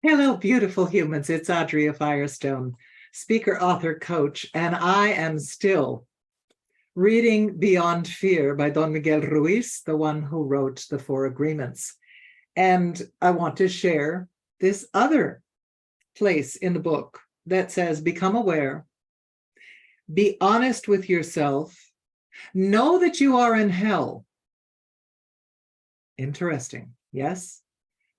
Hello, beautiful humans. It's Adria Firestone, speaker, author, coach, and I am still reading Beyond Fear by Don Miguel Ruiz, the one who wrote the Four Agreements. And I want to share this other place in the book that says, become aware, be honest with yourself, know that you are in hell. Interesting, yes?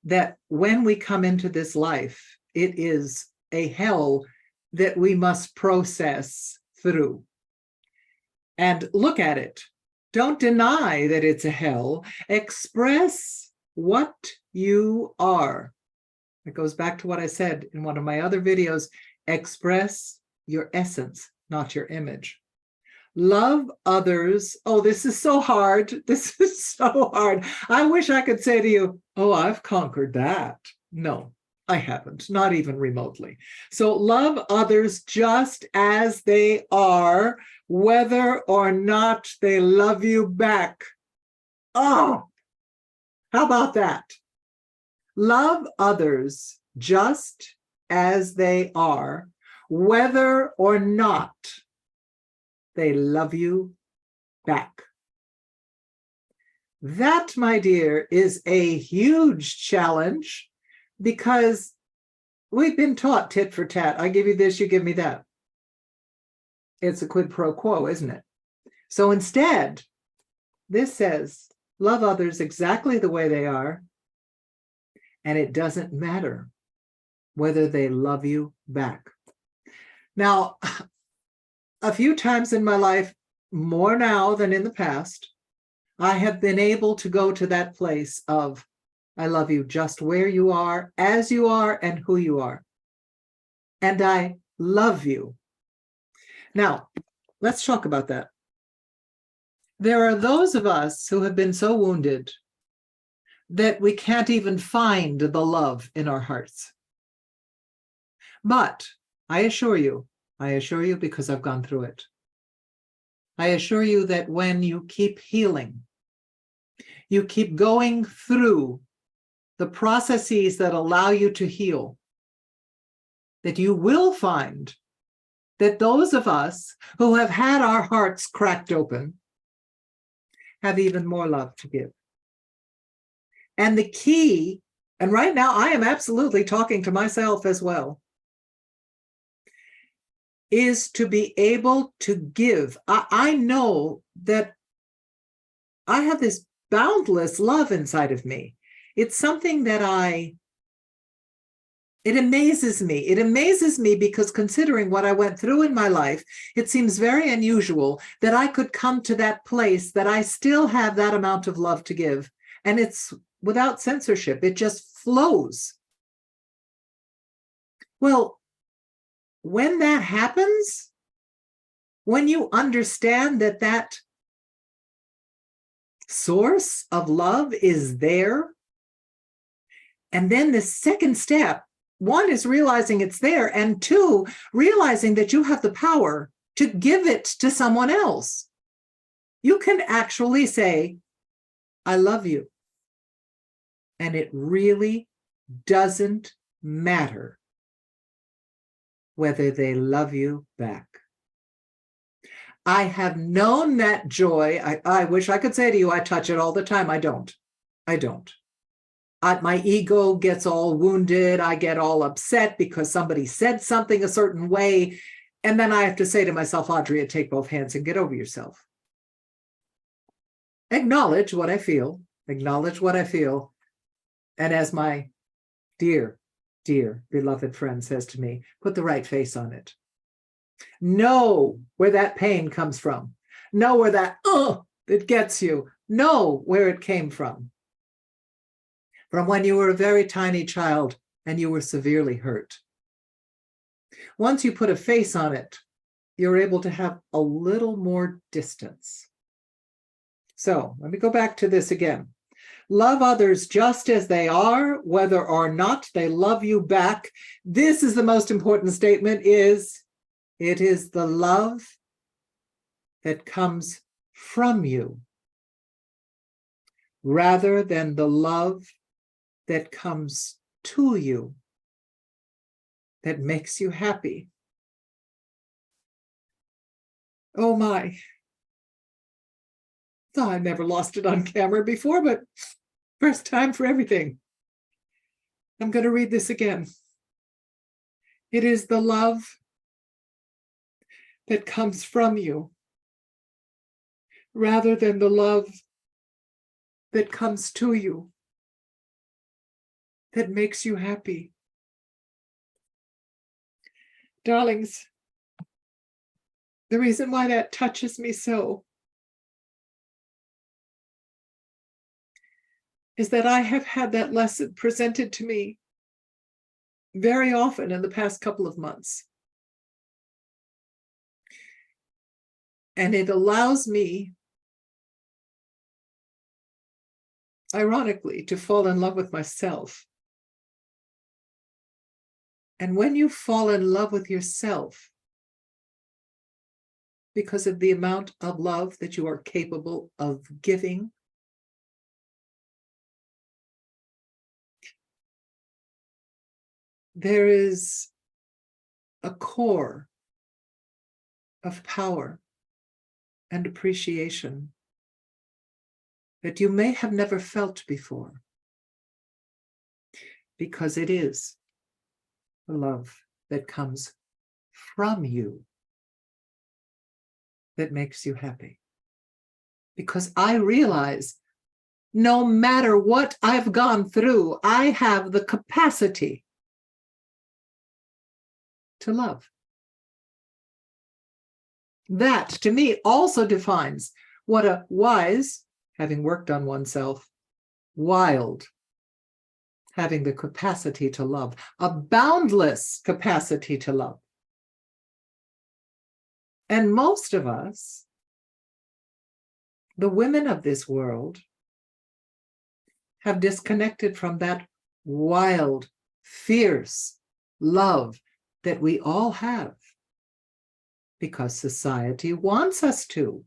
That when we come into this life, it is a hell that we must process through. And look at it. Don't deny that it's a hell. Express what you are. It goes back to what I said in one of my other videos. Express your essence, not your image. Love others. Oh, this is so hard. This is so hard. I wish I could say to you, oh, I've conquered that. No, I haven't, not even remotely. So love others just as they are, whether or not they love you back. Oh, how about that? Love others just as they are, whether or not they love you back. That, my dear, is a huge challenge because we've been taught tit for tat. I give you this, you give me that. It's a quid pro quo, isn't it? So instead, this says, love others exactly the way they are, and it doesn't matter whether they love you back. Now, a few times in my life, more now than in the past, I have been able to go to that place of, I love you just where you are, as you are, and who you are. And I love you. Now, let's talk about that. There are those of us who have been so wounded that we can't even find the love in our hearts. But I assure you because I've gone through it, I assure you that when you keep healing, you keep going through the processes that allow you to heal, that you will find that those of us who have had our hearts cracked open have even more love to give. And the key, and right now I am absolutely talking to myself as well, is to be able to give. I know that I have this boundless love inside of me. It's something that it amazes me. It amazes me because considering what I went through in my life, it seems very unusual that I could come to that place that I still have that amount of love to give. And it's without censorship. It just flows. Well, when that happens, when you understand that that source of love is there, and then the second step, one is realizing it's there, and two, realizing that you have the power to give it to someone else. You can actually say, I love you. And it really doesn't matter whether they love you back. I have known that joy. I wish I could say to you, I touch it all the time. I don't. My ego gets all wounded. I get all upset because somebody said something a certain way. And then I have to say to myself, Adria, take both hands and get over yourself. Acknowledge what I feel. Acknowledge what I feel. And as my dear, beloved friend says to me, put the right face on it. Know where that pain comes from. Know where that, it gets you. Know where it came from. From when you were a very tiny child and you were severely hurt. Once you put a face on it, you're able to have a little more distance. So let me go back to this again. Love others just as they are, whether or not they love you back. This is the most important statement, it is the love that comes from you rather than the love that comes to you. that makes you happy. Oh my. Oh, I never lost it on camera before, but first time for everything. I'm going to read this again. It is the love that comes from you rather than the love that comes to you that makes you happy. Darlings, the reason why that touches me so is that I have had that lesson presented to me very often in the past couple of months. And it allows me, ironically, to fall in love with myself. And when you fall in love with yourself, because of the amount of love that you are capable of giving, there is a core of power and appreciation that you may have never felt before, because it is the love that comes from you that makes you happy. Because I realize no matter what I've gone through, I have the capacity to love. That, to me, also defines what a wise, having worked on oneself, wild, having the capacity to love, a boundless capacity to love. And most of us, the women of this world, have disconnected from that wild, fierce love that we all have, because society wants us to.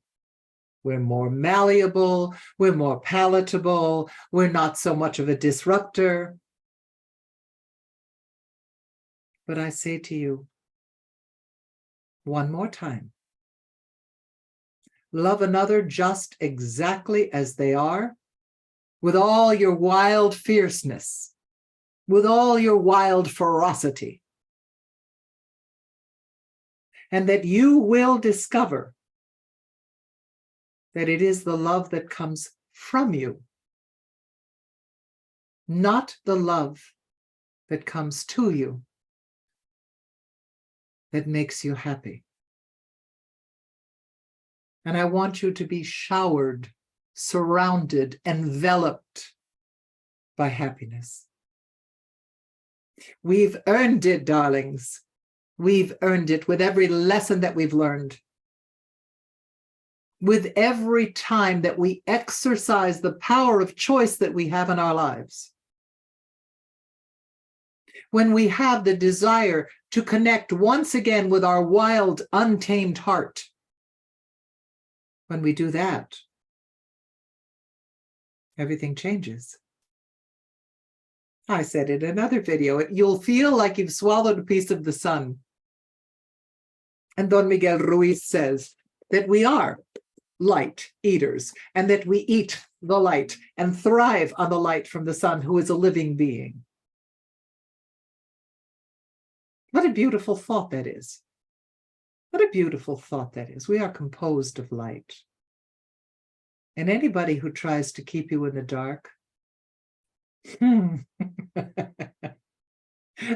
We're more malleable, we're more palatable, we're not so much of a disruptor. But I say to you, one more time, love another just exactly as they are, with all your wild fierceness, with all your wild ferocity. And that you will discover that it is the love that comes from you, not the love that comes to you, that makes you happy. And I want you to be showered, surrounded, enveloped by happiness. We've earned it, darlings. We've earned it with every lesson that we've learned. With every time that we exercise the power of choice that we have in our lives. When we have the desire to connect once again with our wild, untamed heart. When we do that, everything changes. I said in another video, you'll feel like you've swallowed a piece of the sun. And Don Miguel Ruiz says that we are light eaters, and that we eat the light and thrive on the light from the sun, who is a living being. What a beautiful thought that is. What a beautiful thought that is. We are composed of light. And anybody who tries to keep you in the dark,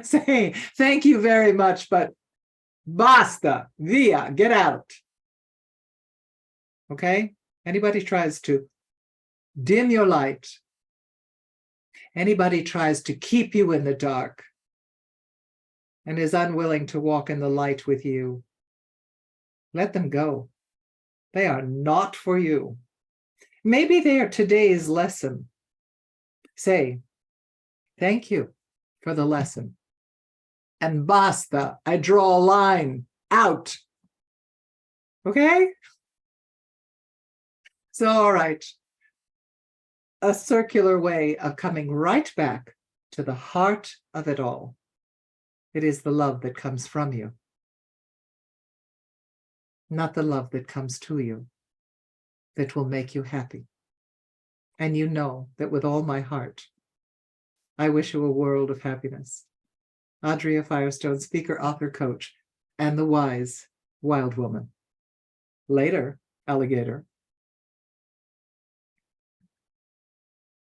say, thank you very much, but basta, via, get out. Okay? Anybody tries to dim your light, anybody tries to keep you in the dark and is unwilling to walk in the light with you, let them go. They are not for you. Maybe they are today's lesson. Say, thank you for the lesson. And basta, I draw a line out. Okay? So, all right. A circular way of coming right back to the heart of it all. It is the love that comes from you, not the love that comes to you, that will make you happy. And you know that with all my heart, I wish you a world of happiness. Adria Firestone, speaker, author, coach, and the wise wild woman. Later, alligator.